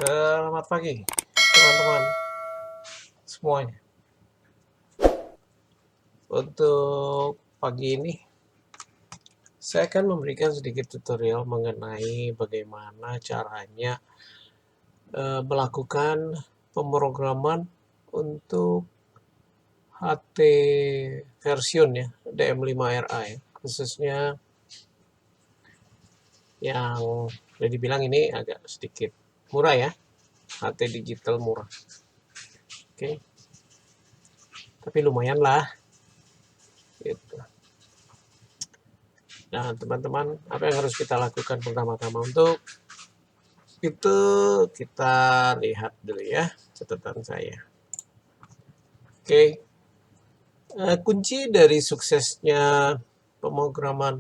Selamat pagi, teman-teman semuanya. Untuk pagi ini, saya akan memberikan sedikit tutorial mengenai bagaimana caranya melakukan pemrograman untuk HT version ya, DM5RA ya, khususnya yang boleh dibilang ini agak sedikit murah ya, HT digital murah. Oke, tapi lumayan lah. Gitu. Nah, teman-teman, apa yang harus kita lakukan pertama-tama untuk itu kita lihat dulu ya catatan saya. Oke, kunci dari suksesnya pemrograman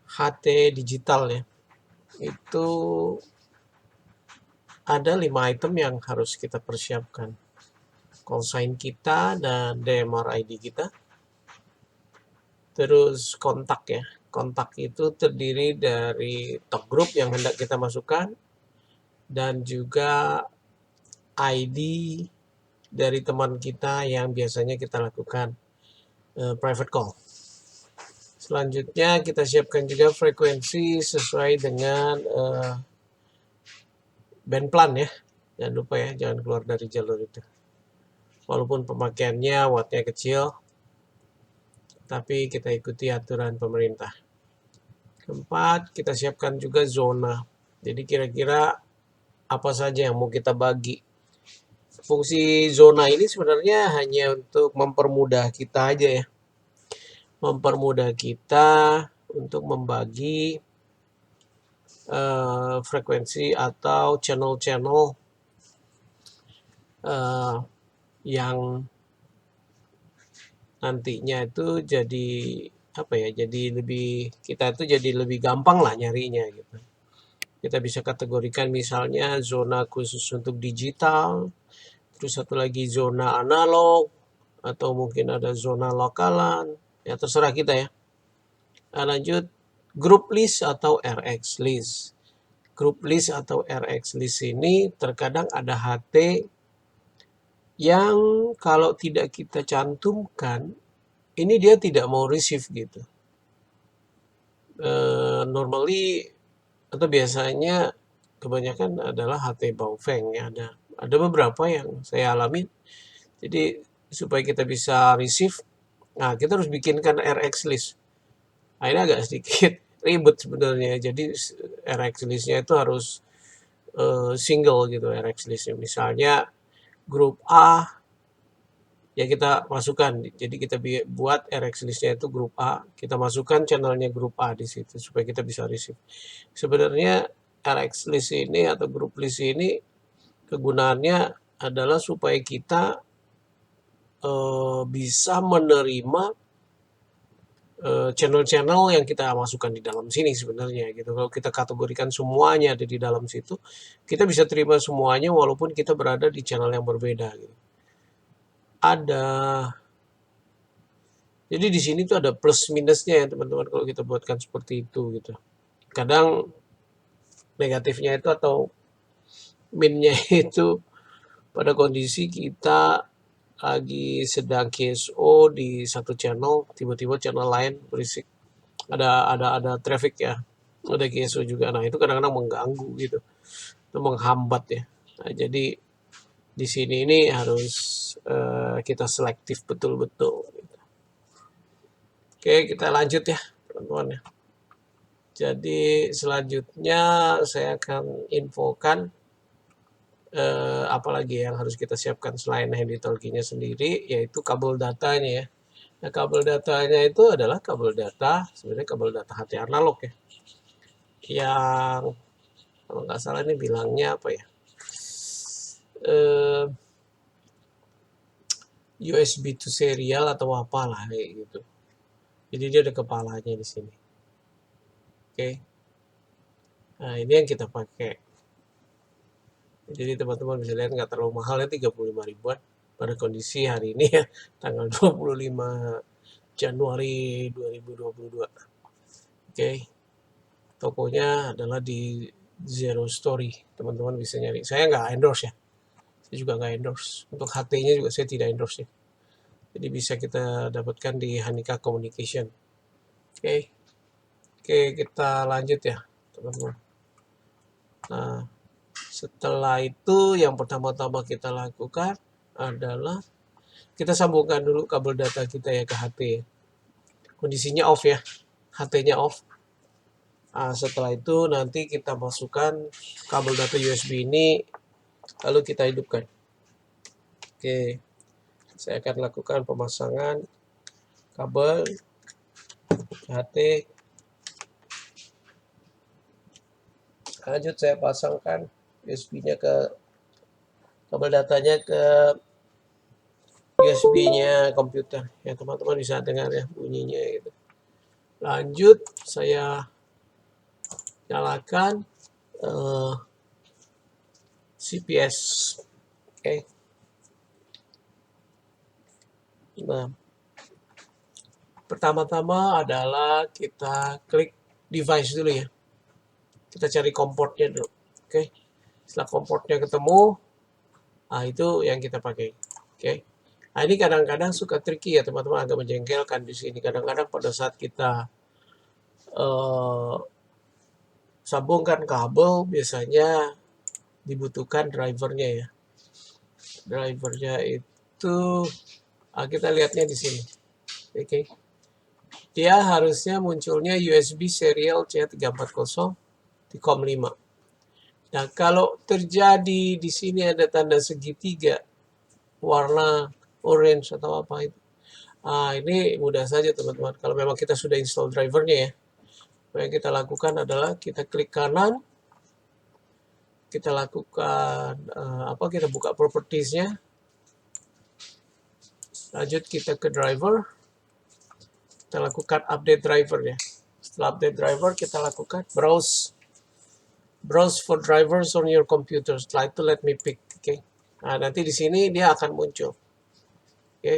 HT digital ya, itu ada 5 item yang harus kita persiapkan. Call sign kita dan DMR ID kita. Terus kontak ya. Kontak itu terdiri dari talk group yang hendak kita masukkan dan juga ID dari teman kita yang biasanya kita lakukan private call. Selanjutnya kita siapkan juga frekuensi sesuai dengan band plan ya. Jangan lupa ya, jangan keluar dari jalur itu. Walaupun pemakaiannya wattnya kecil, tapi kita ikuti aturan pemerintah. Keempat, kita siapkan juga zona. Jadi kira-kira apa saja yang mau kita bagi. Fungsi zona ini sebenarnya hanya untuk mempermudah kita aja ya. Mempermudah kita untuk membagi frekuensi atau channel-channel yang nantinya itu jadi apa ya? Jadi kita itu jadi lebih gampang lah nyarinya gitu. Kita bisa kategorikan misalnya zona khusus untuk digital, terus satu lagi zona analog, atau mungkin ada zona lokalan, ya terserah kita ya. Nah, lanjut group list atau RX list. Group list atau RX list ini terkadang ada HT yang kalau tidak kita cantumkan, ini dia tidak mau receive gitu. Normally atau biasanya kebanyakan adalah HT Baofeng ya, ada beberapa yang saya alami. Jadi supaya kita bisa receive, nah kita harus bikinkan RX list. Nah, ini agak sedikit ribet sebenarnya. Jadi RX listnya itu harus single gitu RX listnya. Misalnya grup A ya kita masukkan. Jadi kita buat RX listnya itu grup A, kita masukkan channelnya grup A di situ supaya kita bisa receive. Sebenarnya RX list ini atau grup list ini kegunaannya adalah supaya kita bisa menerima channel-channel yang kita masukkan di dalam sini sebenarnya gitu. Kalau kita kategorikan semuanya ada di dalam situ, kita bisa terima semuanya walaupun kita berada di channel yang berbeda gitu. Jadi di sini tuh ada plus minusnya ya teman-teman kalau kita buatkan seperti itu gitu. Kadang negatifnya itu atau minnya itu pada kondisi kita lagi sedang KSO di satu channel, tiba-tiba channel lain berisik. Ada traffic ya. Ada KSO juga. Nah, itu kadang-kadang mengganggu gitu. Itu menghambat ya. Nah, jadi di sini ini harus kita selektif betul-betul. Oke, kita lanjut ya, teman-teman ya. Jadi selanjutnya saya akan infokan apalagi yang harus kita siapkan selain handy talkie-nya sendiri, yaitu kabel datanya ya. Nah, kabel datanya itu adalah kabel data, sebenarnya kabel data HT analog ya. Yang kalau nggak salah ini bilangnya apa ya? USB to serial atau apalah kayak gitu. Jadi dia ada kepalanya di sini. Oke. Nah, ini yang kita pakai. Jadi teman-teman bisa lihat nggak terlalu mahal ya, 35 ribuan pada kondisi hari ini ya, tanggal 25 Januari 2022. Oke. Tokonya adalah di Zero Story. Teman-teman bisa nyari. Saya nggak endorse ya. Saya juga nggak endorse. Untuk HT-nya juga saya tidak endorse ya. Jadi bisa kita dapatkan di Hanika Communication. Oke, oke kita lanjut ya, teman-teman. Nah, setelah itu yang pertama-tama kita lakukan adalah kita sambungkan dulu kabel data kita ya ke HT. Kondisinya off ya, HT-nya off. Nah, setelah itu nanti kita masukkan kabel data USB ini, lalu kita hidupkan. Oke, saya akan lakukan pemasangan kabel HT. Lanjut saya pasangkan USB-nya ke kabel datanya ke USB-nya komputer. Ya teman-teman bisa dengar ya bunyinya gitu. Lanjut saya nyalakan CPS. Oke. Nah, pertama-tama adalah kita klik device dulu ya. Kita cari komportnya dulu. Oke. Setelah komportnya ketemu, nah itu yang kita pakai. Oke. Nah, ini kadang-kadang suka tricky ya teman-teman, agak menjengkelkan di sini. Kadang-kadang pada saat kita sambungkan kabel biasanya dibutuhkan drivernya ya. Drivernya itu kita lihatnya di sini. Oke. Dia harusnya munculnya USB serial C340 di COM5. Nah, kalau terjadi di sini ada tanda segitiga warna orange atau apa itu. Nah, ini mudah saja teman-teman. Kalau memang kita sudah install drivernya ya. Yang kita lakukan adalah kita klik kanan, kita lakukan kita buka propertiesnya, lanjut kita ke driver, kita lakukan update driver ya. Setelah update driver kita lakukan browse for drivers on your computer. Setelah itu let me pick. Oke. Nah, nanti di sini dia akan muncul. Oke.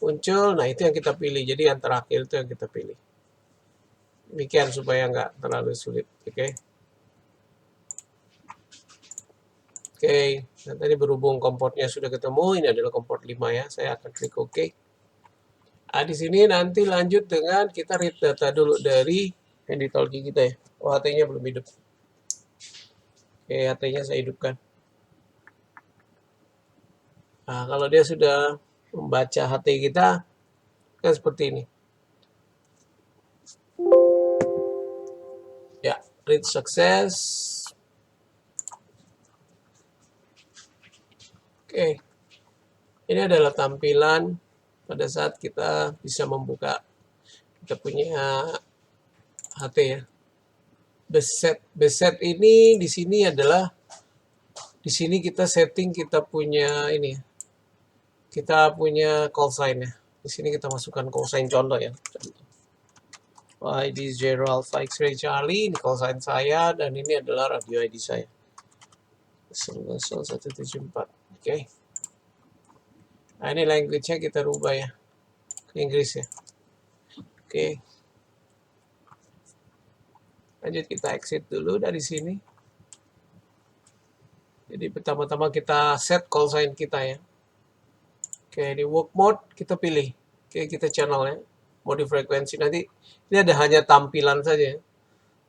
Muncul, nah itu yang kita pilih. Jadi yang terakhir itu yang kita pilih. Demikian supaya nggak terlalu sulit. Oke. Oke, nah, tadi berhubung komportnya sudah ketemu, ini adalah komport 5 ya. Saya akan klik OK. Nah, di sini nanti lanjut dengan kita read data dulu dari handy-talkie kita ya. Oh, HT-nya belum hidup. Oke, HT-nya saya hidupkan. Nah, kalau dia sudah membaca HT kita, kan seperti ini. Ya, read success. Oke, ini adalah tampilan pada saat kita bisa membuka kita punya HT ya. Beset ini di sini adalah di sini kita setting kita punya ini. Kita punya call sign ya. Di sini kita masukkan call sign contoh ya. ID 0 Alpha X-ray Charlie, ini call sign saya dan ini adalah radio ID saya. 174. Oke. Nah, ini language-nya kita rubah ya. Ke Inggris ya. Oke. Lanjut kita exit dulu dari sini. Jadi pertama-tama kita set call sign kita ya. Oke, di work mode kita pilih. Oke, kita channel ya. Mode frekuensi nanti ini ada hanya tampilan saja.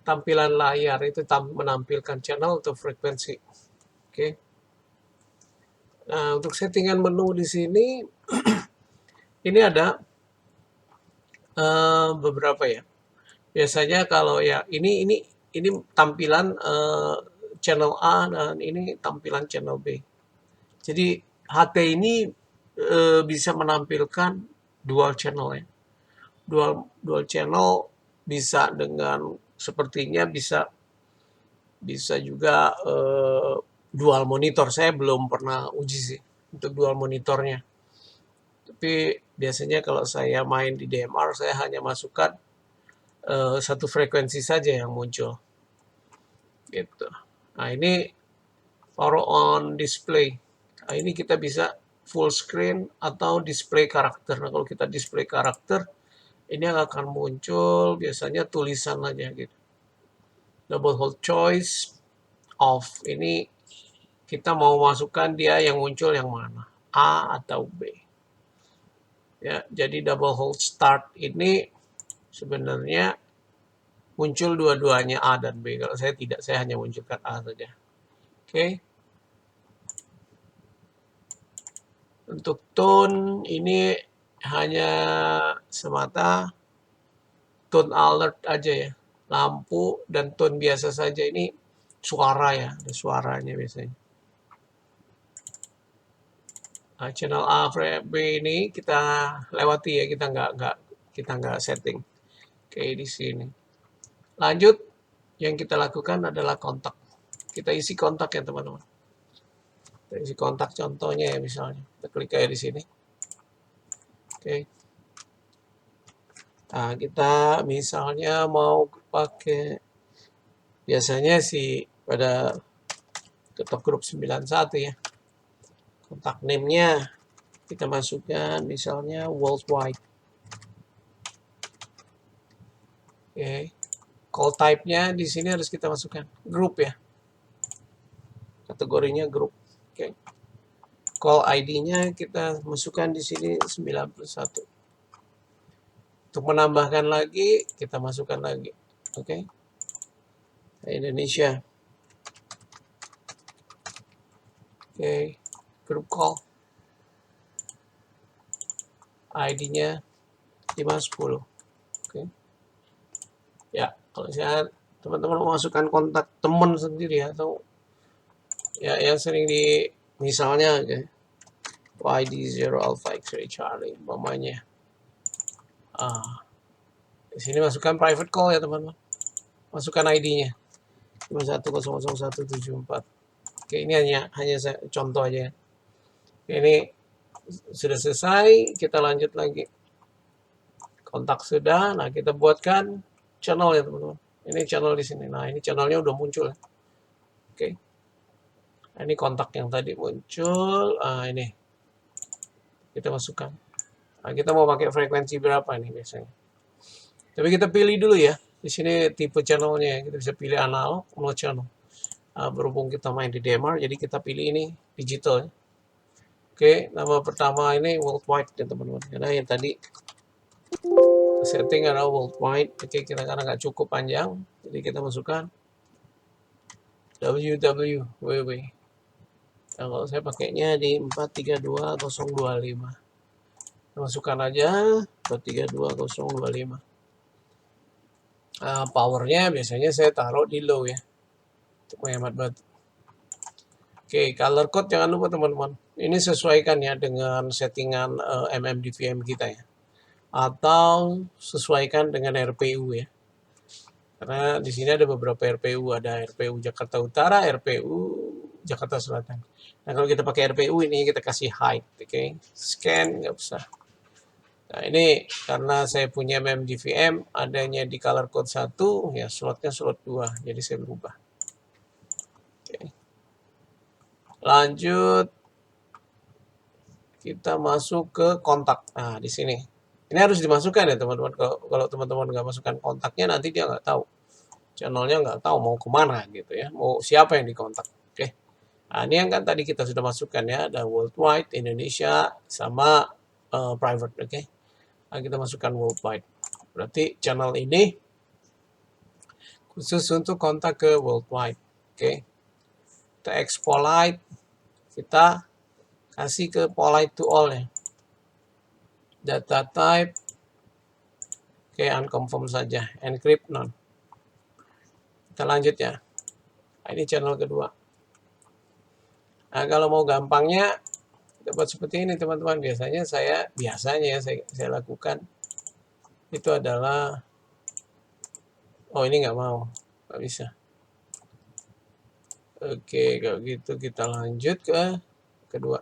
Tampilan layar itu menampilkan channel atau frekuensi. Oke. Nah, untuk settingan menu di sini ini ada beberapa ya. Biasanya kalau ya ini tampilan channel A dan ini tampilan channel B. Jadi HT ini bisa menampilkan dual channel ya. Dual channel bisa dengan sepertinya bisa juga dual monitor. Saya belum pernah uji sih untuk dual monitornya. Tapi biasanya kalau saya main di DMR saya hanya masukkan satu frekuensi saja yang muncul. Gitu. Nah, ini power on display. Nah, ini kita bisa full screen atau display karakter. Nah, kalau kita display karakter, ini akan muncul biasanya tulisan aja gitu. Double hold choice. off. Ini kita mau masukkan dia yang muncul yang mana, A atau B. Ya, jadi double hold start ini sebenarnya muncul dua-duanya A dan B. Kalau saya tidak, saya hanya munculkan A saja. Oke. Untuk tone ini hanya semata tone alert aja ya. Lampu dan tone biasa saja, ini suara ya, ada suaranya biasanya. Nah, channel A, B ini kita lewati ya, kita nggak setting. Oke, di sini. Lanjut, yang kita lakukan adalah kontak. Kita isi kontak ya teman-teman. Kita isi kontak contohnya ya misalnya. Kita klik kayak di sini. Oke. Nah, kita misalnya mau pakai, biasanya sih pada ketok grup 91 ya. Kontak name-nya kita masukkan misalnya worldwide. Oke. Call type-nya di sini harus kita masukkan grup ya. Kategorinya grup. Oke. Call ID-nya kita masukkan di sini 91. Untuk menambahkan lagi, kita masukkan lagi. Oke. Indonesia. Oke. Group call. ID-nya 510. Oke. Ya, kalau saya teman-teman memasukkan kontak teman sendiri ya, atau ya yang sering di misalnya YD 0 Alpha X-ray Charlie umpamanya. Di sini masukkan private call ya teman-teman. Masukkan ID-nya 51000174. Oke, ini hanya contoh aja. Ini sudah selesai, kita lanjut lagi. Kontak sudah, nah kita buatkan channel ya teman-teman. Ini channel di sini. Nah, ini channelnya udah muncul. Oke. Nah, ini kontak yang tadi muncul. Ini kita masukkan. Nah, kita mau pakai frekuensi berapa nih biasanya? Tapi kita pilih dulu ya. Di sini tipe channelnya, kita bisa pilih analog, no channel. Berhubung kita main di DMR, jadi kita pilih ini digital. Oke, nama pertama ini worldwide ya teman-teman. Karena yang tadi setting adalah worldwide. Oke, kita karena nggak cukup panjang, jadi kita masukkan www. Nah, kalau saya pakainya di 432025. Masukkan aja 432025. Powernya biasanya saya taruh di low ya, untuk menghemat baterai. Oke, color code jangan lupa teman-teman. Ini sesuaikan ya dengan settingan MMDVM kita ya. Atau sesuaikan dengan RPU ya. Karena di sini ada beberapa RPU, ada RPU Jakarta Utara, RPU Jakarta Selatan. Nah, kalau kita pakai RPU ini kita kasih height, oke. Scan nggak usah. Nah, ini karena saya punya MMDVM adanya di color code 1, ya slotnya slot 2, jadi saya berubah. Oke. Lanjut, kita masuk ke kontak. Nah, di sini. Ini harus dimasukkan ya teman-teman. Kalau teman-teman nggak masukkan kontaknya, nanti dia nggak tahu. Channelnya nggak tahu mau kemana gitu ya. Mau siapa yang dikontak. Oke. Nah, ini yang kan tadi kita sudah masukkan ya. Ada worldwide, Indonesia, sama private. Oke. Nah, kita masukkan worldwide. Berarti channel ini khusus untuk kontak ke worldwide. Oke. Kita expolite. Kita kasih ke polite to all ya. Data type. Oke, unconfirm saja. Encrypt none. Kita lanjut ya. Nah, ini channel kedua. Nah, kalau mau gampangnya dapat seperti ini teman-teman. Biasanya saya lakukan itu adalah, oh ini nggak mau, nggak bisa. Oke, kalau gitu kita lanjut ke kedua.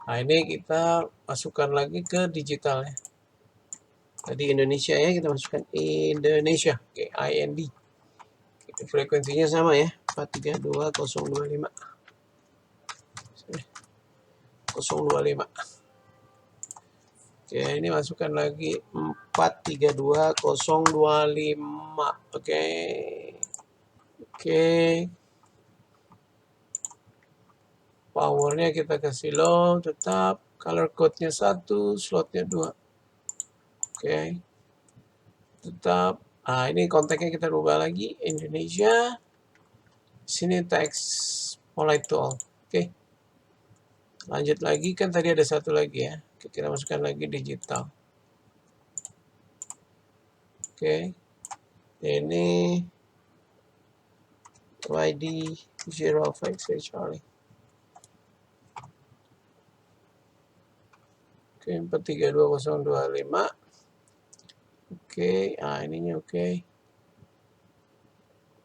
Nah, ini kita masukkan lagi ke digital ya. Tadi Indonesia ya, kita masukkan Indonesia. Oke, IND. Oke, frekuensinya sama ya, 432025. 025. Oke, ini masukkan lagi 432025. Oke. Oke. Powernya kita kasih low, tetap. Color code-nya 1, slotnya 2. Oke. Tetap. Nah, ini konteksnya kita rubah lagi. Indonesia. Sini teks polite to all. Oke. Lanjut lagi, kan tadi ada satu lagi ya. Kita masukkan lagi digital. Oke. Ini YD 05 Charlie. Oke, 432025. Oke, ininya oke.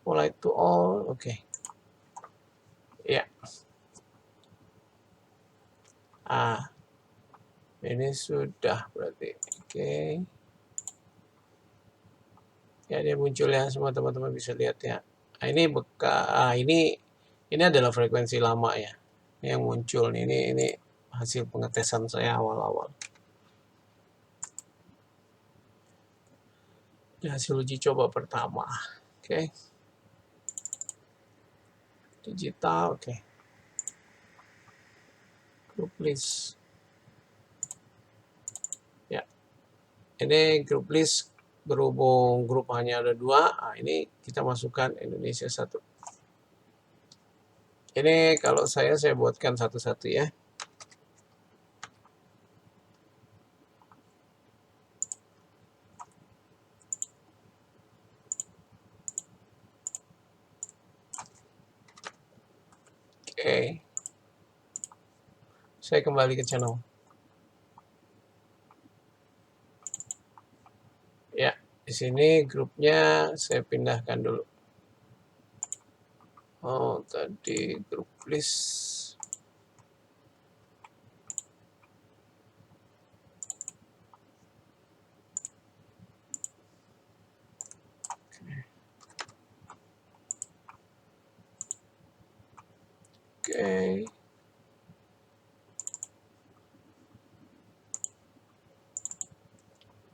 Polite to all, oke. Ya. Ini sudah berarti. Oke. Ya, dia muncul ya, semua teman-teman bisa lihat ya. Nah, ini adalah frekuensi lama ya. Ini yang muncul nih, ini hasil pengetesan saya awal-awal. Ini hasil uji coba pertama. Oke. Digital, oke. Group list. Ya. Ini group list berhubung grup hanya ada 2. Nah, ini kita masukkan Indonesia 1. Ini kalau saya buatkan satu-satu ya. Oke. Saya kembali ke channel. Ya, di sini grupnya saya pindahkan dulu. Oh, tadi grup list. Oke.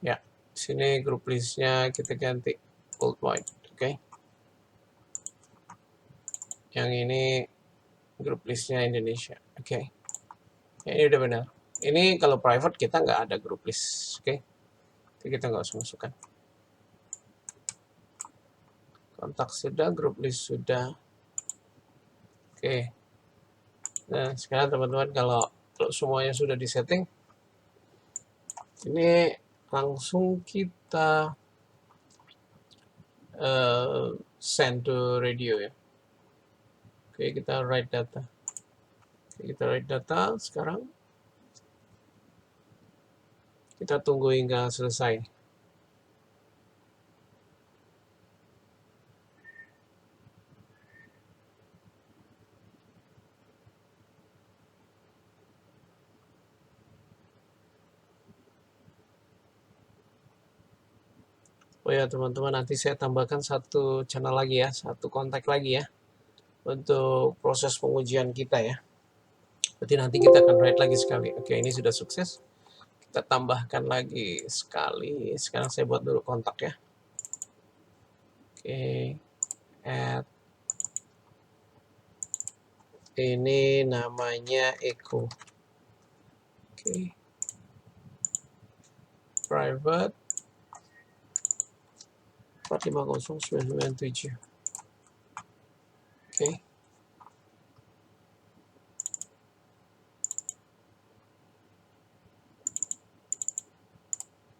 Ya, sini grup listnya kita ganti worldwide. Oke. Yang ini grup listnya Indonesia. Oke. Ya, ini udah benar. Ini kalau private kita nggak ada grup list. Oke. Jadi kita nggak usah masukkan. Kontak sudah, grup list sudah. Oke. Nah, sekarang teman-teman kalau semuanya sudah disetting, ini langsung kita send to radio ya. Oke, kita write data. Oke, kita write data sekarang. Kita tunggu hingga selesai. Oh ya teman-teman, nanti saya tambahkan satu channel lagi ya, satu kontak lagi ya, untuk proses pengujian kita ya. Berarti nanti kita akan write lagi sekali. Oke, ini sudah sukses. Kita tambahkan lagi sekali. Sekarang saya buat dulu kontak ya. Oke, add. Ini namanya Eko. Oke. Private 450997. Oke.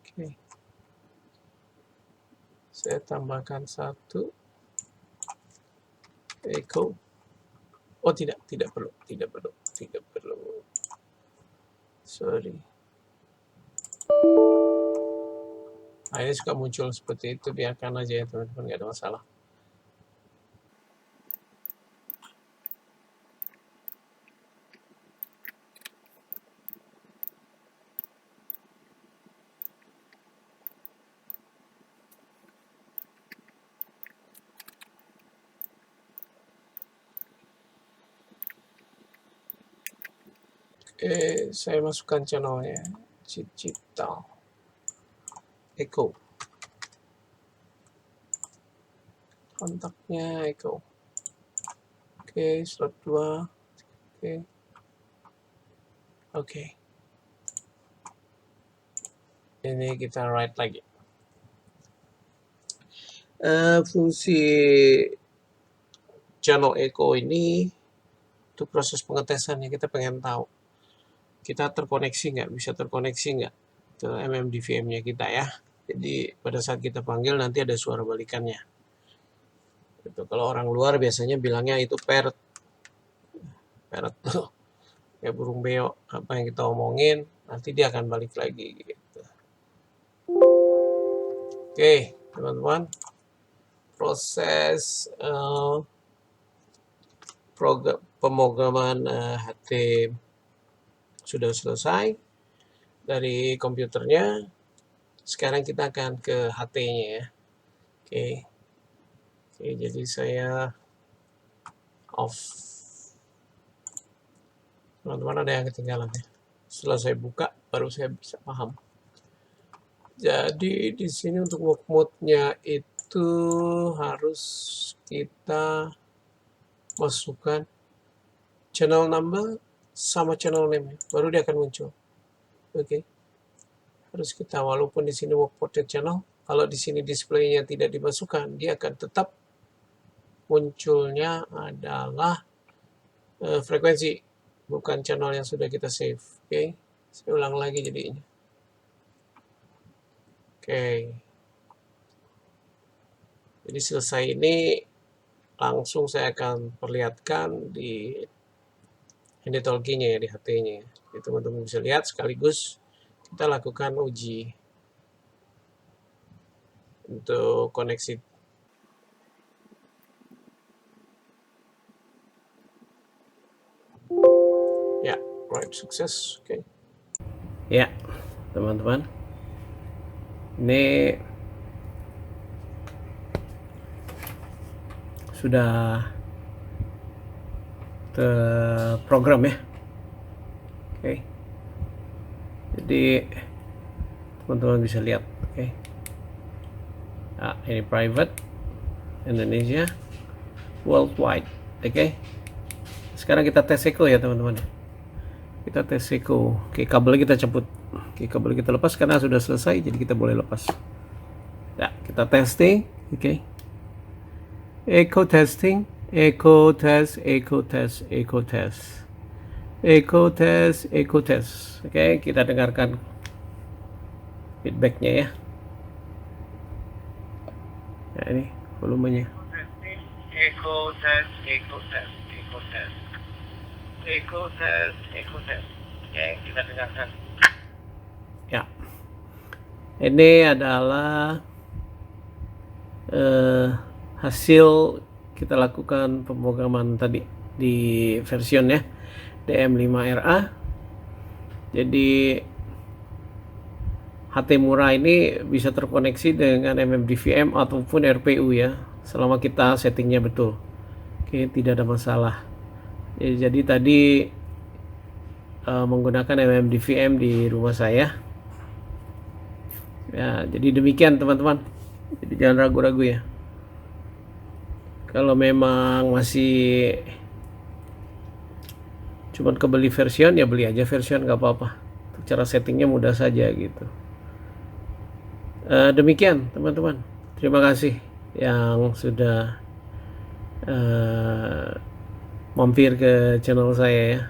Oke. Saya tambahkan satu. Eko. Oh tidak perlu. Sorry. Nah, ini suka muncul seperti itu, biarkan aja ya teman-teman, nggak ada masalah. Oke, saya masukkan channelnya. Digital. Eko. Kontaknya Eko. Oke, slot 2. Oke. Oke. Ini kita write lagi. Fungsi channel echo ini untuk proses pengetesan yang kita pengen tahu. Kita terkoneksi nggak? Bisa terkoneksi nggak ke MMDVM-nya kita ya. Jadi pada saat kita panggil nanti ada suara balikannya. Gitu. Kalau orang luar biasanya bilangnya itu parrot. Parrot tuh kayak burung beo. Apa yang kita omongin nanti dia akan balik lagi. Gitu. Oke, teman-teman. Proses pemrograman HT sudah selesai dari komputernya. Sekarang kita akan ke HT-nya ya. Oke, jadi saya off. Teman-teman ada yang ketinggalan ya. Setelah saya buka, baru saya bisa paham. Jadi di sini untuk work mode-nya itu harus kita masukkan channel number sama channel name, baru dia akan muncul. Oke. Harus kita, walaupun di sini work mode channel, kalau di sini display-nya tidak dimasukkan, dia akan tetap munculnya adalah frekuensi, bukan channel yang sudah kita save. Oke. Saya ulang lagi jadinya. Oke. Jadi selesai ini langsung saya akan perlihatkan di handy-talkie-nya ya, di HT-nya. Jadi teman-teman bisa lihat sekaligus kita lakukan uji untuk koneksi. Ya, right, sukses. Oke. Ya, teman-teman. Ini sudah terprogram ya. Oke. Jadi teman-teman bisa lihat. Oke. Nah, ini private Indonesia worldwide. Oke. Sekarang kita tes echo ya teman-teman. Kita tes echo. Oke, kabel kita cabut. Oke, kabel kita lepas karena sudah selesai, jadi kita boleh lepas. Ya, kita testing. Oke. Echo testing, echo test, echo test, echo test, echo test, echo test. Oke, kita dengarkan feedbacknya ya. Nah, ini volumenya. Echo test, echo test, echo test, echo test, echo test. Oke, kita dengarkan. Ya, ini adalah hasil kita lakukan pemrograman tadi di version ya DM5RA. Jadi HT murah ini bisa terkoneksi dengan MMDVM ataupun RPU ya, selama kita settingnya betul. Oke, tidak ada masalah. Jadi tadi menggunakan MMDVM di rumah saya. Ya, jadi demikian teman-teman. Jadi jangan ragu-ragu ya. Kalau memang masih cuman kebeli version, ya beli aja version, nggak apa-apa. Cara settingnya mudah saja gitu. Demikian teman-teman. Terima kasih yang sudah mampir ke channel saya ya.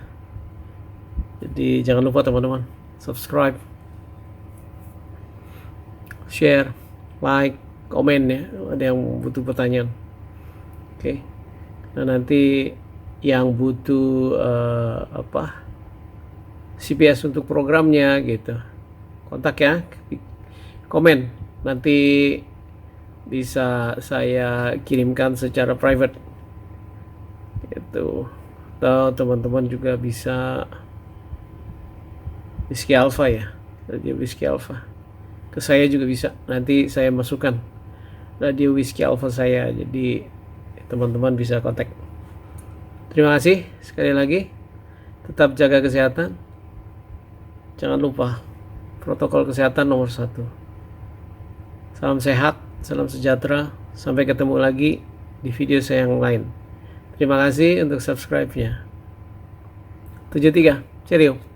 Jadi jangan lupa teman-teman, subscribe, share, like, komen ya. Ada yang butuh pertanyaan. Oke. Nah, nanti yang butuh CPS untuk programnya gitu, kontak ya, komen, nanti bisa saya kirimkan secara private gitu. Atau teman-teman juga bisa Whiskey Alpha ya, radio Whiskey Alpha ke saya juga bisa, nanti saya masukkan radio Whiskey Alpha saya, jadi teman-teman bisa kontak. Terima kasih sekali lagi. Tetap jaga kesehatan. Jangan lupa protokol kesehatan nomor 1. Salam sehat, salam sejahtera. Sampai ketemu lagi di video saya yang lain. Terima kasih untuk subscribe-nya. 73, cheerio.